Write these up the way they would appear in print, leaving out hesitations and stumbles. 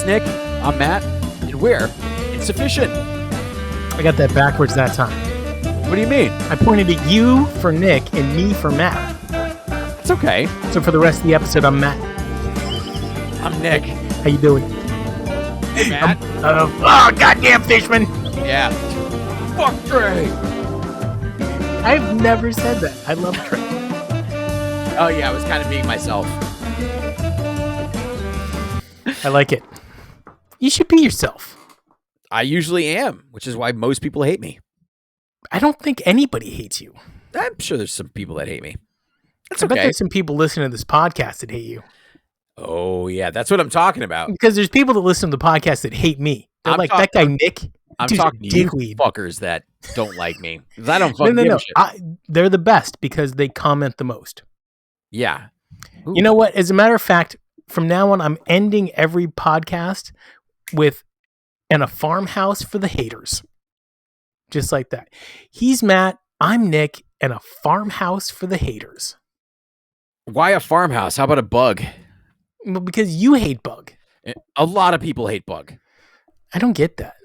Nick. I'm Matt, and we're insufficient. I got that backwards that time. What do you mean? I pointed at you for Nick and me for Matt. It's okay. So for the rest of the episode, I'm Matt. I'm Nick. How you doing? Hey, Matt. Goddamn Fishman! Yeah. Fuck Trey. I've never said that. I love Trey. Oh, yeah, I was kind of being myself. I like it. You should be yourself. I usually am, which is why most people hate me. I don't think anybody hates you. I'm sure there's some people that hate me. That's I bet okay. there's some people listening to this podcast that hate you. Oh, yeah, that's what I'm talking about. Because there's people that listen to the podcast that hate me. They're like, that guy Nick. I'm talking to you fuckers that don't like me. Because I don't fucking give a shit. They're the best because they comment the most. Yeah. Ooh. You know what? As a matter of fact, from now on, I'm ending every podcast with a farmhouse for the haters. Just like that. He's Matt, I'm Nick, and a farmhouse for the haters. Why a farmhouse? How about a bug? Well, because you hate bug. A lot of people hate bug. I don't get that.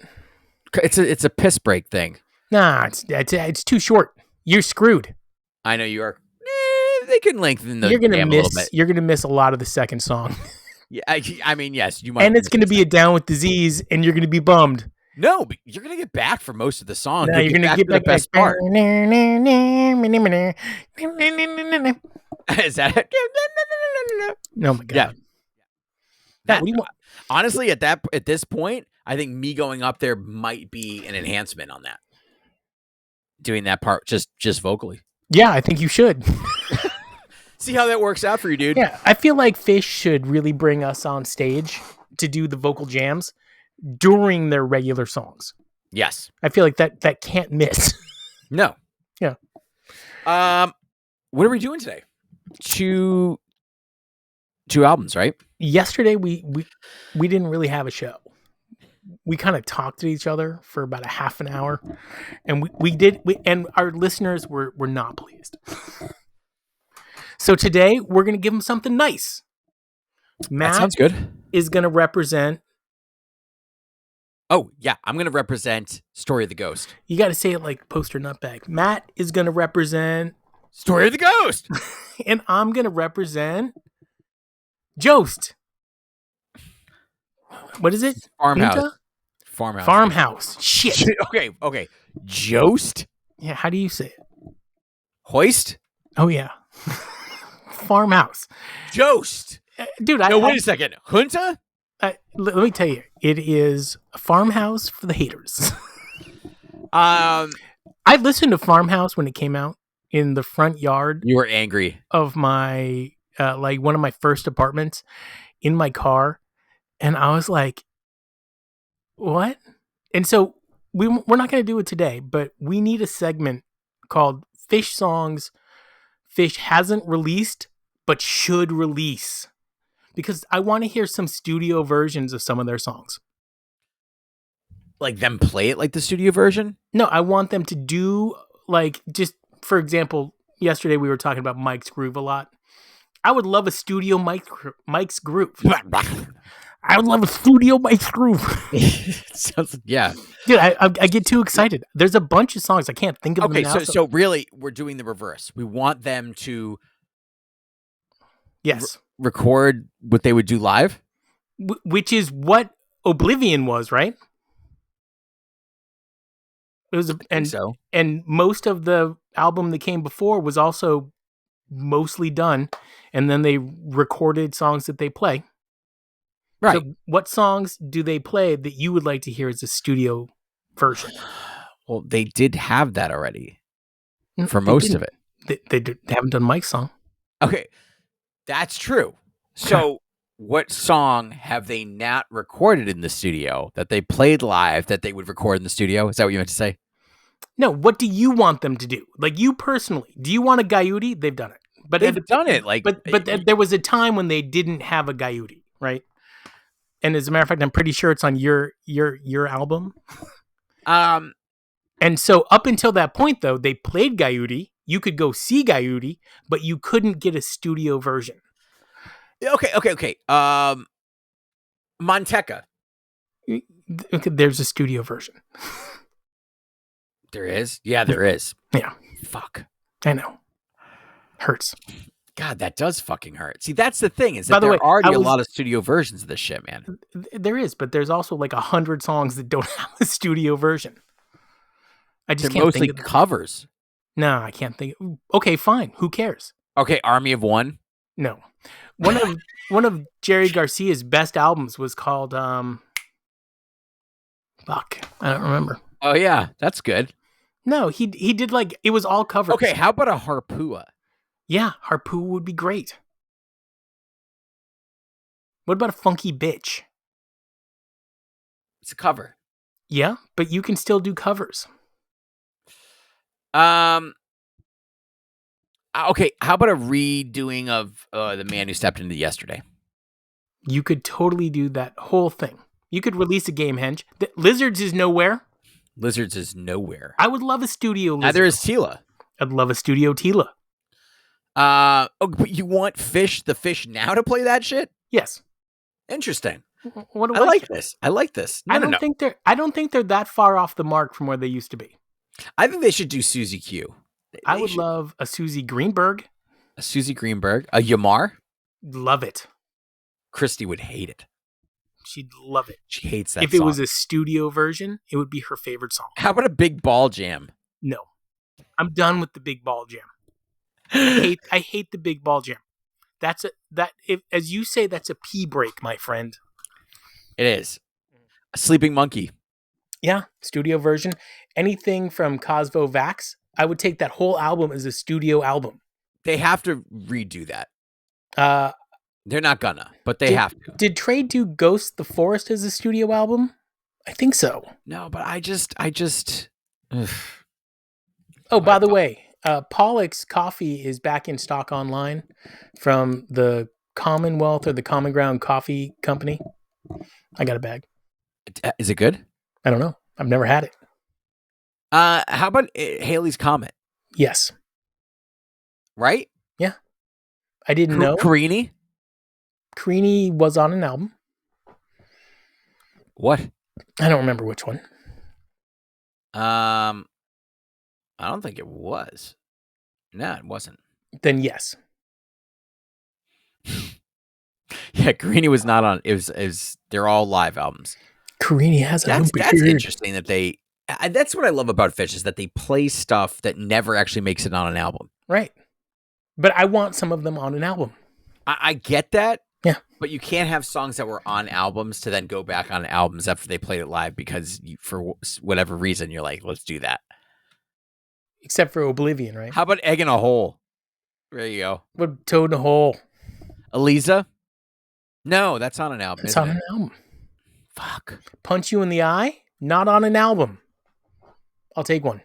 It's a piss break thing. Nah, it's too short. You're screwed. I know you are. They can lengthen the a little bit. You're gonna miss a lot of the second song. Yeah, I mean, yes, you might. And it's gonna be a Down with Disease, and you're gonna be bummed. No, but you're gonna get back for most of the song. No, you're gonna get back the best part. Is that it? Oh my god. Yeah. What do you want? Honestly, at this point, I think me going up there might be an enhancement on that. Doing that part just vocally. Yeah, I think you should. See how that works out for you, dude. Yeah, I feel like Phish should really bring us on stage to do the vocal jams during their regular songs. Yes. I feel like that can't miss. No. Yeah. What are we doing today? Two albums, right? Yesterday we didn't really have a show. We kind of talked to each other for about a half an hour, and and our listeners were not pleased. So today we're gonna give them something nice. Matt that sounds good. Is gonna represent. Oh yeah, I'm gonna represent Story of the Ghost. You got to say it like Poster Nutbag. Matt is gonna represent Story of the Ghost, and I'm gonna represent Jost. What is it? Farmhouse. Farmhouse. Shit. Okay. Jost? Yeah, how do you say it? Hoist? Oh, yeah. Farmhouse. Jost. Dude, wait a second. Junta? Let me tell you, it is a farmhouse for the haters. I listened to Farmhouse when it came out in the front yard. You were angry. Of my, one of my first apartments in my car. And I was like, what? And so we're not going to do it today, but we need a segment called Phish Songs Phish hasn't released, but should release. Because I want to hear some studio versions of some of their songs. Like them play it like the studio version? No, I want them to do, just for example, yesterday we were talking about Mike's Groove a lot. I would love a studio Mike's Groove. I would love a studio Mike's Groove. Yeah. Dude, I get too excited. There's a bunch of songs. I can't think of them now. So really, we're doing the reverse. We want them to record what they would do live? Which is what Oblivion was, right? It was, and most of the album that came before was also mostly done, and then they recorded songs that they play. Right. So what songs do they play that you would like to hear as a studio version? Well, they did have that already for most of it. They haven't done Mike's song. Okay, that's true. So what song have they not recorded in the studio that they played live that they would record in the studio? Is that what you meant to say? No, what do you want them to do? Like you personally, do you want a Gaiuti? They've done it. But they've done it. But there was a time when they didn't have a Gaiuti, right? And as a matter of fact, I'm pretty sure it's on your album. And so up until that point, though, they played Gaiuti. You could go see Gaiuti, but you couldn't get a studio version. Okay. Manteca. Okay, there's a studio version. There is? Yeah, there is. Yeah. Fuck. I know. Hurts. God, that does fucking hurt. See, that's the thing is By that the there way, are already I a was- lot of studio versions of this shit, man. There is, but there's also like 100 songs that don't have a studio version. I just They're can't mostly think of them. covers. No, I can't think. Okay, fine. Who cares? Okay, Army of One. No. One of Jerry Garcia's best albums was called fuck. I don't remember. Oh yeah, that's good. No, he did like it was all covers. Okay, how about a Harpua? Yeah, Harpoo would be great. What about a Funky Bitch? It's a cover. Yeah, but you can still do covers. Okay, how about a redoing of The Man Who Stepped Into Yesterday? You could totally do that whole thing. You could release a game, Henge. Lizards is nowhere. Lizards is nowhere. I would love a studio Lizard. Neither is Tila. I'd love a studio Tila. But you want the Phish now to play that shit? Yes. Interesting. What I like this. I like this. I don't think they're that far off the mark from where they used to be. I think they should do Susie Q. I would love a Susie Greenberg. A Susie Greenberg. A Yamar. Love it. Christy would hate it. She'd love it. She hates that If song. it was a studio version, it would be her favorite song. How about a Big Ball Jam? No. I'm done with the Big Ball Jam. I hate the Big Ball Jam. As you say, that's a pee break, my friend. It is. A Sleeping Monkey. Yeah, studio version. Anything from Cosvo Vax, I would take that whole album as a studio album. They have to redo that. They're not gonna, but they have to. Did Trey do Ghost the Forest as a studio album? I think so. No, but I just. Ugh. Oh, by the way, Pollock's coffee is back in stock online from the Commonwealth or the Common Ground Coffee Company. I got a bag. Is it good? I don't know. I've never had it. How about Haley's Comet? Yes. Right? Yeah. I didn't know. Carini? Carini was on an album. What? I don't remember which one. I don't think it was. No, it wasn't. Then yes. Yeah, Carini was not on. It was. They're all live albums. Carini has a That's interesting that they. That's what I love about Phish is that they play stuff that never actually makes it on an album. Right. But I want some of them on an album. I get that. Yeah. But you can't have songs that were on albums to then go back on albums after they played it live because for whatever reason you're like, let's do that. Except for Oblivion, right? How about Egg in a Hole? There you go. What Toad in a Hole? Eliza? No, that's on an album. It's on an album. Fuck. Punch You in the Eye? Not on an album. I'll take one.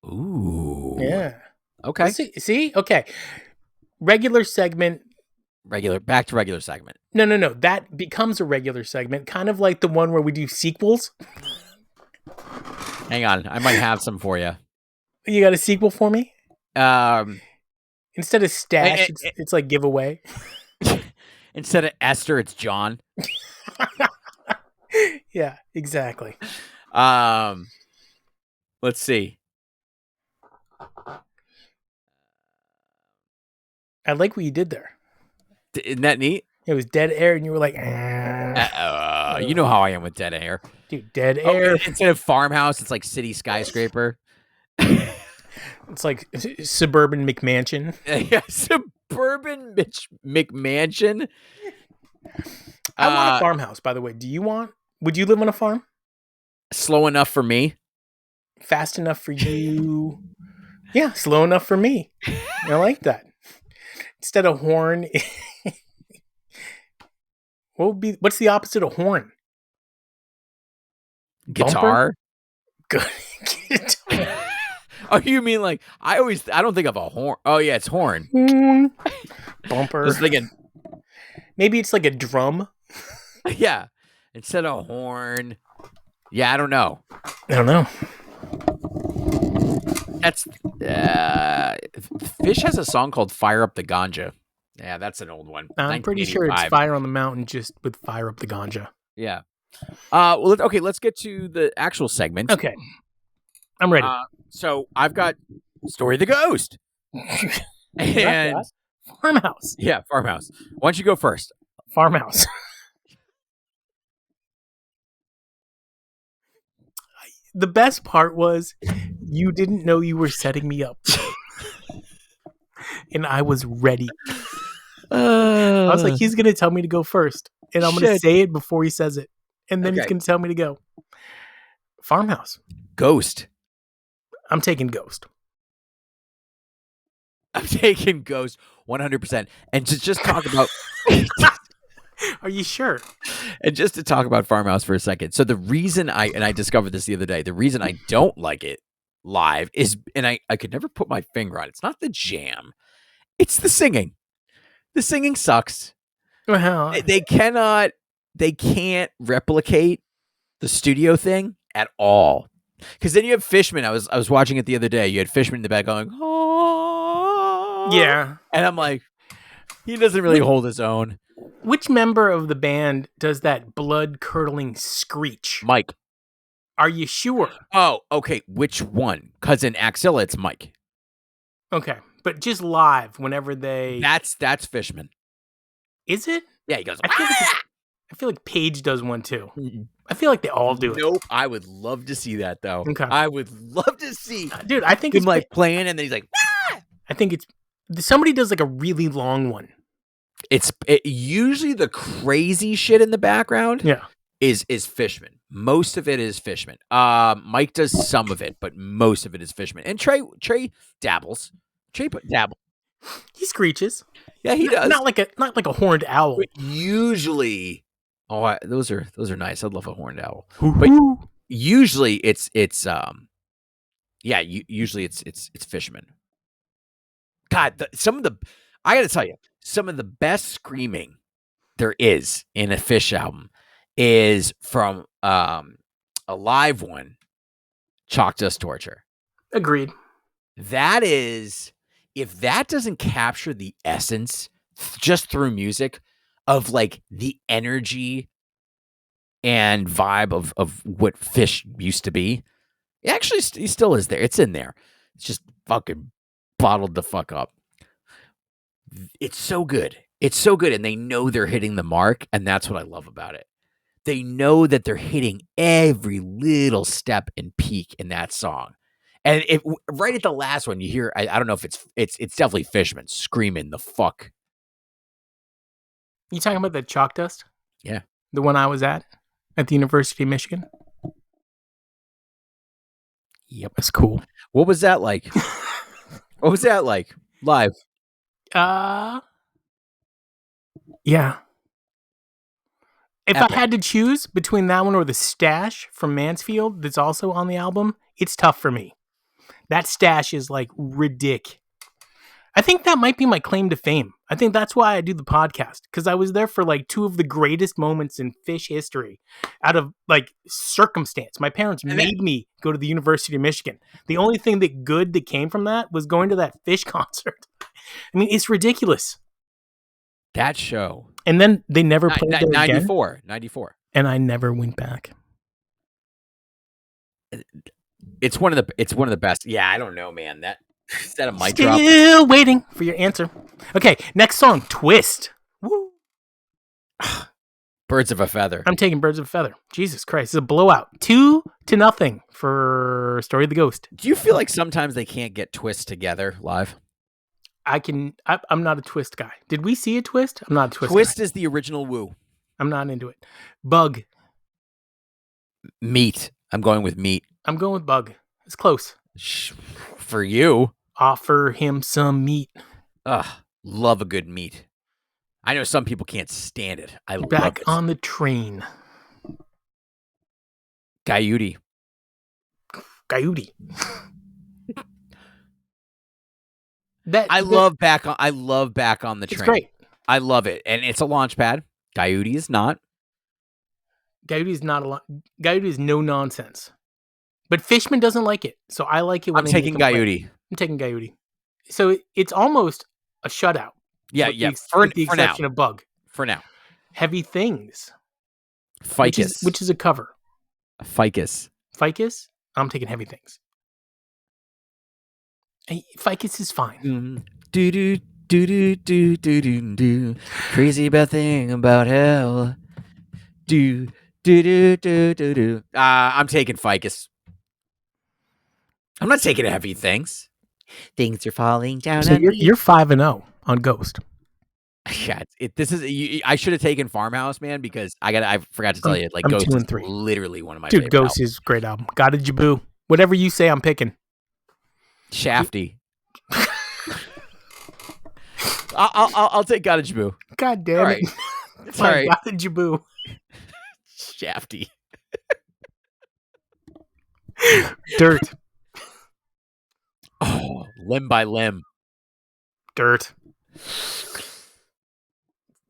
Ooh. Yeah. Okay. See? Okay. Regular segment. Back to regular segment. No. That becomes a regular segment, kind of like the one where we do sequels. Hang on. I might have some for you. You got a sequel for me? Instead of stash, and it's like giveaway. Instead of Esther, it's John. Yeah, exactly. Let's see. I like what you did there. Isn't that neat? It was dead air, and you were like, you know how I am with dead air. dude, dead air. Instead of farmhouse, it's like city skyscraper. It's like suburban McMansion. Yeah, suburban McMansion. I want a farmhouse, by the way. Would you live on a farm? Slow enough for me. Fast enough for you? Yeah, slow enough for me. I like that. Instead of horn, what's the opposite of horn? Guitar. Good. Guitar. Oh, you mean like I don't think of a horn. Oh yeah, it's horn. Bumper. I was thinking maybe it's like a drum. Yeah, instead of horn. Yeah, I don't know. That's Phish has a song called "Fire Up the Ganja." Yeah, that's an old one. I'm pretty sure it's "Fire on the Mountain" just with "Fire Up the Ganja." Yeah. Okay, let's get to the actual segment. Okay. I'm ready. So I've got Story of the Ghost. And Farmhouse. yeah, Farmhouse. Why don't you go first? Farmhouse. The best part was you didn't know you were setting me up. And I was ready. I was like, he's going to tell me to go first. And I'm going to say it before he says it. And then he's going to tell me to go. Farmhouse. Ghost. I'm taking Ghost. I'm taking Ghost 100%. And to just talk about... Are you sure? And just to talk about Farmhouse for a second. So the reason I discovered this the other day, the reason I don't like it live is, and I could never put my finger on it. It's not the jam. It's the singing. The singing sucks. Well, They can't replicate the studio thing at all. Because then you have Fishman. I was watching it the other day. You had Fishman in the back going, oh. Yeah. And I'm like, he doesn't really hold his own. Which member of the band does that blood-curdling screech? Mike. Are you sure? Oh, okay. Which one? Because in Axilla, it's Mike. Okay. But just live, whenever they... That's Fishman. Is it? Yeah, he goes, I feel like Paige does one too. I feel like they all do it. Nope. I would love to see that, though. Okay. I would love to see. Dude, I think him like playing, and then he's like, I think it's... Somebody does like a really long one. It's usually the crazy shit in the background. Yeah. Is Fishman. Most of it is Fishman. Mike does some of it, but most of it is Fishman. And Trey dabbles. Trey dabbles. He screeches. Yeah, he does. Not like a horned owl. But usually, those are nice. I'd love a horned owl. Hoo-hoo. But usually it's Fishman. God, I got to tell you, some of the best screaming there is in a Phish album is from a live one, Chalk Dust Torture. Agreed. That is, if that doesn't capture the essence just through music of like the energy and vibe of what Phish used to be, actually he still is there. It's in there. It's just fucking bottled the fuck up. It's so good. It's so good. And they know they're hitting the mark. And that's what I love about it. They know that they're hitting every little step and peak in that song. And right at the last one, you hear, I don't know if it's definitely Fishman screaming the fuck. You talking about the Chalk Dust? Yeah. The one I was at the University of Michigan? Yep. That's cool. What was that like? What was that like live? Yeah. If Epic. I had to choose between that one or the Stash from Mansfield that's also on the album, it's tough for me. That Stash is like ridiculous. I think that might be my claim to fame. I think that's why I do the podcast, because I was there for like two of the greatest moments in Phish history out of like circumstance. My parents made me go to the University of Michigan. The only thing that came from that was going to that Phish concert. I mean, it's ridiculous. That show. And then they never played there 94. again. 94. And I never went back. It's one of the best. Yeah, I don't know, man. Is that a mic drop? Still waiting for your answer. Okay, next song, Twist. Woo. Birds of a Feather. I'm taking Birds of a Feather. Jesus Christ, it's a blowout. 2-0 for Story of the Ghost. Do you feel like sometimes they can't get Twist together live? I'm not a Twist guy. Did we see a Twist? I'm not a Twist Twist guy. is the original Woo. I'm not into it. Bug. Meat. I'm going with Meat. I'm going with Bug. It's close. For you. Offer him some meat. Ugh, love a good meat. I know some people can't stand it. I love it. Back on the train. Coyote. I love back on the train. It's great. I love it. And it's a launch pad. Coyote is not. Coyote is no nonsense. But Fishman doesn't like it. So I like it when I'm taking Coyote. I'm taking Coyote. So it's almost a shutout. Yeah, with yeah. The exception of Bug. For now. Heavy Things. Ficus. which is a cover. Ficus. Ficus. I'm taking Heavy Things. Hey, Ficus is fine. Do do do do do do do do. Crazy about thing about hell. Do do do do do do. I'm taking Ficus. I'm not taking Heavy Things. Things are falling down. So you're 5-0 on Ghost. Yeah, I should have taken Farmhouse, man, because I forgot to tell you, like, I'm Ghost 2 is and 3. literally one of my Dude, favorite Ghost albums. is a great album. Got a Jaboo. Whatever you say, I'm picking. Shafty. I'll take Got a Jaboo. God damn All it. right. It's all right. Got a Jaboo. Shafty. Dirt. Oh, Limb by Limb. Dirt.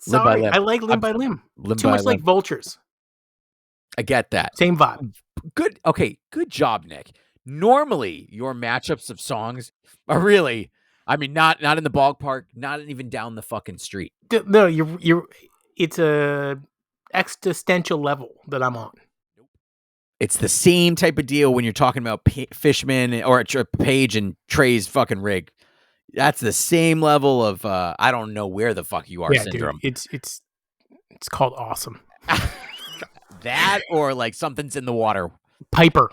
Limb by Sorry, Limb. I like Limb by Limb. Too much like Vultures. I get that. Same vibe. Good. Okay. Good job, Nick. Normally, your matchups of songs are really, I mean, not in the ballpark, not even down the fucking street. No, you're. It's a existential level that I'm on. It's the same type of deal when you're talking about Fishman or Page and Trey's fucking rig. That's the same level of I don't know where the fuck you are syndrome. Dude, it's called awesome. That or like something's in the water. Piper.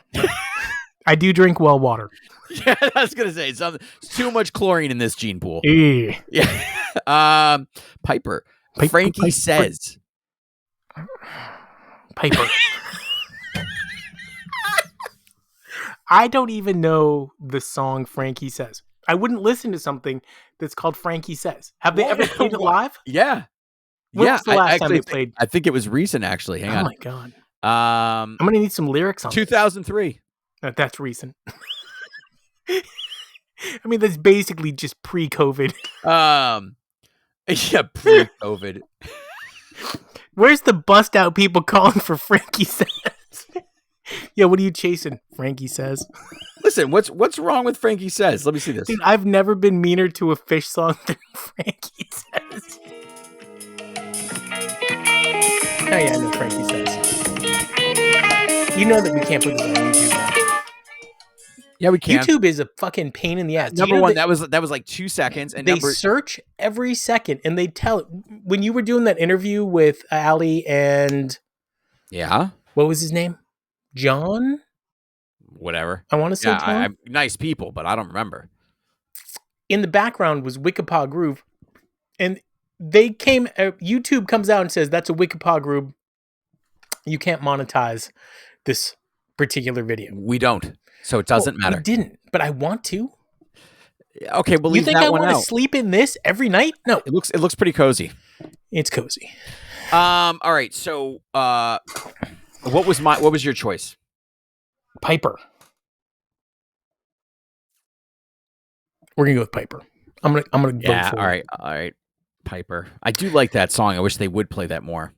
I do drink well water. Yeah, I was gonna say it's too much chlorine in this gene pool. Yeah. Piper. Frankie says. Piper. I don't even know the song Frankie Says. I wouldn't listen to something that's called Frankie Says. Have they ever played it live? Yeah. When was the last time they played? I think it was recent, actually. Hang on. Oh my god. I'm gonna need some lyrics on 2003. That's recent. I mean, that's basically just pre-COVID. Yeah, pre-COVID. Where's the bust out people calling for Frankie Says? Yeah, what are you chasing? Frankie Says. Listen, what's wrong with Frankie Says? Let me see this. Dude, I've never been meaner to a Phish song than Frankie Says. Oh yeah, I know Frankie Says. You know that we can't put this on YouTube now. Yeah, we can. YouTube is a fucking pain in the ass. Number one, that was like 2 seconds, and they search every second, and they tell it. When you were doing that interview with Ali and what was his name? John? Whatever. I want to say John. Nice people, but I don't remember. In the background was Wikipaw Groove, and they came. YouTube comes out and says that's a Wikipaw Groove. You can't monetize this particular video. We don't, so it doesn't matter. I didn't, but I want to. Okay, well, you think I want to sleep in this every night? No, it looks pretty cozy. It's cozy. All right. So, what was your choice? Piper. We're gonna go with Piper. I'm gonna Yeah. All right. Piper. I do like that song. I wish they would play that more.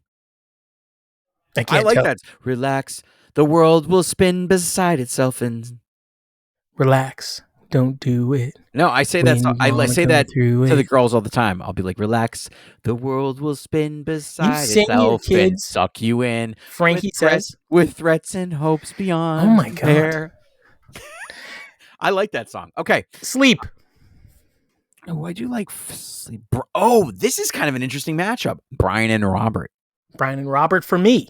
I like that. Relax. The world will spin beside itself and relax. Don't do it. No, I say that. I say that to the girls all the time. I'll be like, relax. The world will spin beside itself and suck you in. Frankie Says with threats and hopes beyond. Oh my god. I like that song. Okay. Sleep. Oh, I do like Sleep. Oh, this is kind of an interesting matchup. Brian and Robert. Brian and Robert for me.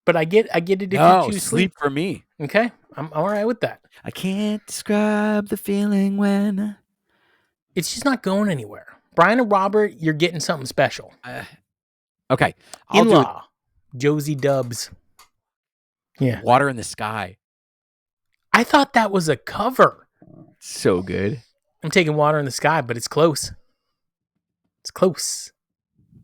But I get it if you choose Sleep for me. Okay, I'm all right with that. I can't describe the feeling when it's just not going anywhere. Brian and Robert, you're getting something special. Okay, In-Law, Josie Dubs. Yeah, Water in the Sky. I thought that was a cover. So good. I'm taking Water in the Sky, but it's close. It's close.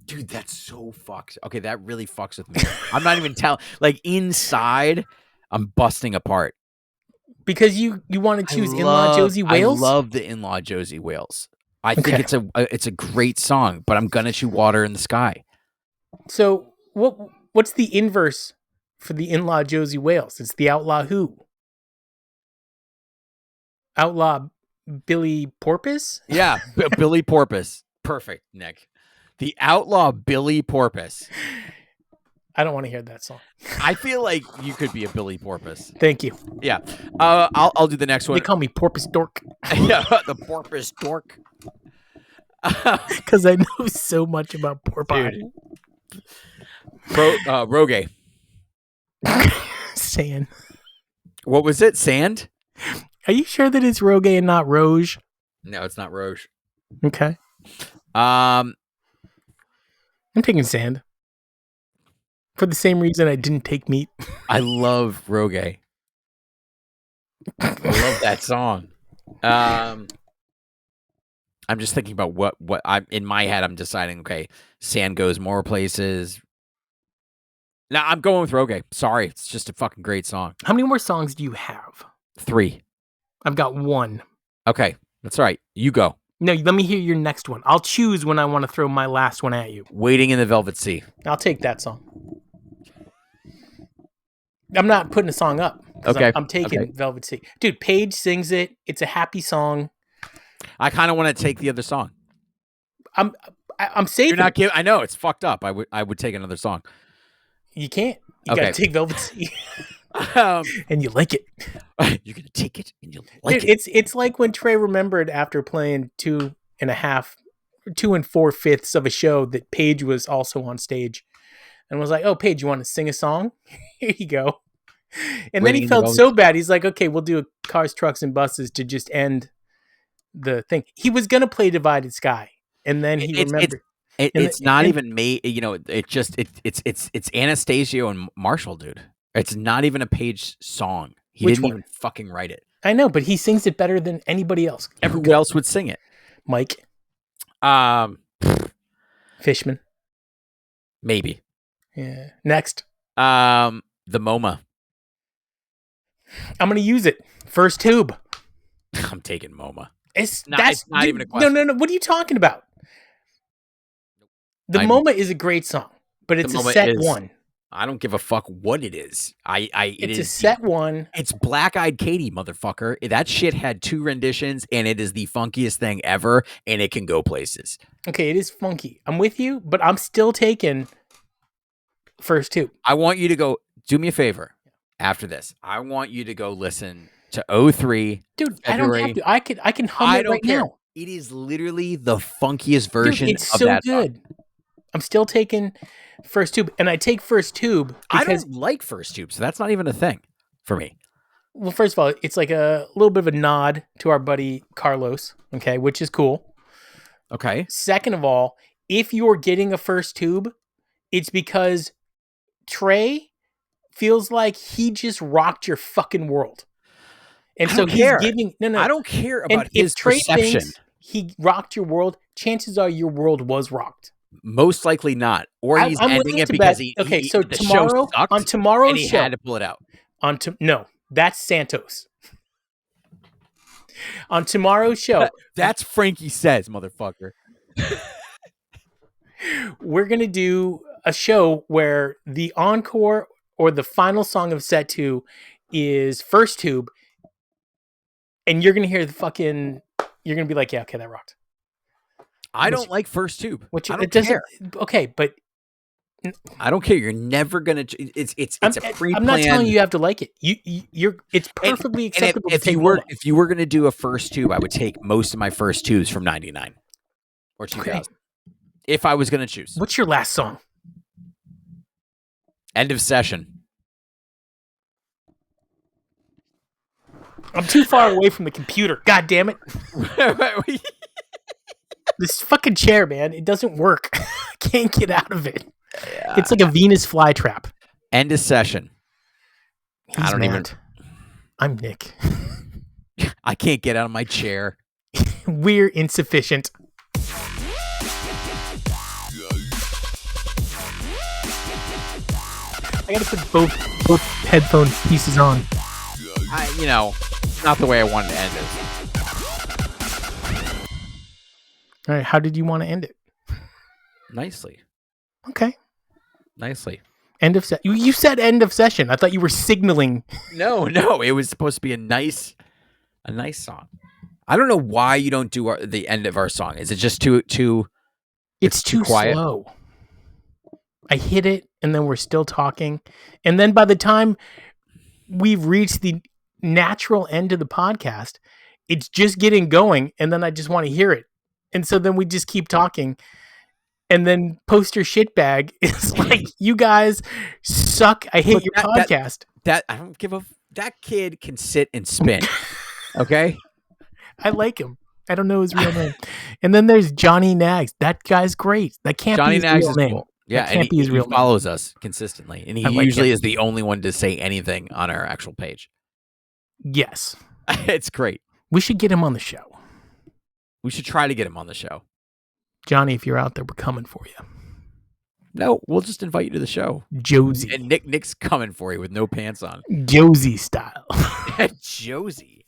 Dude, that's so fucked. Okay, that really fucks with me. I'm not even telling. Like, inside, I'm busting apart. Because you want to choose In-Law Josie Wales? I love the In-Law Josie Wales. I think it's a great song, but I'm gonna choose Water in the Sky. So what's the inverse for the In-Law Josie Wales? It's the Outlaw who? Outlaw Billy Porpoise? Yeah, Billy Porpoise. Perfect, Nick. The outlaw Billy Porpoise. I don't want to hear that song. I feel like you could be a Billy Porpoise. Thank you. Yeah. I'll do the next one. They call me Porpoise Dork Yeah, the Porpoise Dork. because I know so much about porpoise. Rogue. Sand. What was it? Sand? Are you sure that it's Rogue and not Rouge? No, it's not Rouge. Okay. Um, I'm taking sand. For the same reason I didn't take meat. I love Rogue. I love that song. I'm just thinking about what I'm in my head. I'm deciding. Okay, sand goes more places. Now I'm going with Rogue. Sorry, it's just a fucking great song. How many more songs do you have? 3. I've got 1. Okay, that's all right. You go. No, let me hear your next one. I'll choose when I want to throw my last one at you. Waiting in the Velvet Sea. I'll take that song. I'm not putting a song up. Okay. I'm taking Velvet Sea. Dude, Paige sings it. It's a happy song. I kind of want to take the other song. I'm safe. You're not giving. I know it's fucked up. I would take another song. You can't. You gotta take Velvet Sea. And you like it. You're gonna take it and you like Dude, it. It's like when Trey remembered after playing 2 4/5 of a show that Paige was also on stage, and was like, "Oh, Paige, you want to sing a song? Here you go." And then he felt so bad. He's like, "Okay, we'll do a Cars, Trucks, and Buses to just end the thing." He was gonna play Divided Sky, and then he remembered. It's not even made. You know, it's Anastasio and Marshall, dude. It's not even a Page song. He didn't even fucking write it. I know, but he sings it better than anybody else. Who else would sing it? Mike. Fishman. Maybe. Yeah. Next. The MoMA. I'm gonna use it. First Tube. I'm taking MoMA. It's not even a question. No. What are you talking about? The MoMA is a great song, but it's a set one. I don't give a fuck what it is. It's a set one. It's Black Eyed Katie, motherfucker. That shit had 2 renditions, and it is the funkiest thing ever, and it can go places. Okay, it is funky. I'm with you, but I'm still taking First Tube. I want you to go. Do me a favor. After this, I want you to go listen to 03. Dude, February. I don't have to. I can hum it right now. It is literally the funkiest version of that song. It's so good. I'm still taking First Tube, and I take First Tube because I don't like First Tube, so that's not even a thing for me. Well, first of all, it's like a little bit of a nod to our buddy Carlos, okay, which is cool. Okay. Second of all, if you're getting a First Tube, it's because Trey feels like he just rocked your fucking world. And so he's giving I don't care about his perception. Thinks he rocked your world, chances are your world was rocked. Most likely not, or he's ending it because so tomorrow on tomorrow's show, he had to pull it out. No, that's Santos. On tomorrow's show, that's Frankie Says, motherfucker. We're gonna do a show where the encore or the final song of set 2 is First Tube, and you're gonna hear you're gonna be like, yeah, okay, that rocked. I don't like First Tube. I don't care. Okay, but I don't care. You're never gonna. It's a pre-planned. I'm not telling you have to like it. You're. It's perfectly acceptable. If you were gonna do a First Tube, I would take most of my First Tubes from '99 or 2000. Okay. If I was gonna choose. What's your last song? End of Session. I'm too far away from the computer. God damn it. This fucking chair, man, it doesn't work. I can't get out of it. Yeah. It's like a Venus flytrap. End of Session. I don't even. I'm Nick. I can't get out of my chair. We're insufficient. I gotta put both headphone pieces on. Not the way I wanted to end it. All right, how did you want to end it? Nicely. Okay. Nicely. End of session. You said end of session. I thought you were signaling. No. It was supposed to be a nice song. I don't know why you don't do the end of our song. Is it just too? It's too quiet. slow. I hit it, and then we're still talking. And then by the time we've reached the natural end of the podcast, it's just getting going, and then I just want to hear it. And so then we just keep talking. And then Poster Shitbag is like, you guys suck. I hate Look, your podcast. That I don't give a. That kid can sit and spin. Okay. I like him. I don't know his real name. And then there's Johnny Nags. That guy's great. That can't Johnny be his Nags real is name. cool. Yeah, that can't be his real he name. follows us consistently, and he I like usually him. is the only one to say anything on our actual page. Yes. It's great. We should get him on the show. We should try to get him on the show. Johnny, if you're out there, we're coming for you. No, we'll just invite you to the show. Josie. And Nick's coming for you with no pants on. Josie style. Josie.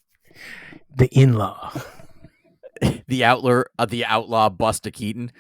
The in-law. The outlaw Busta Keaton.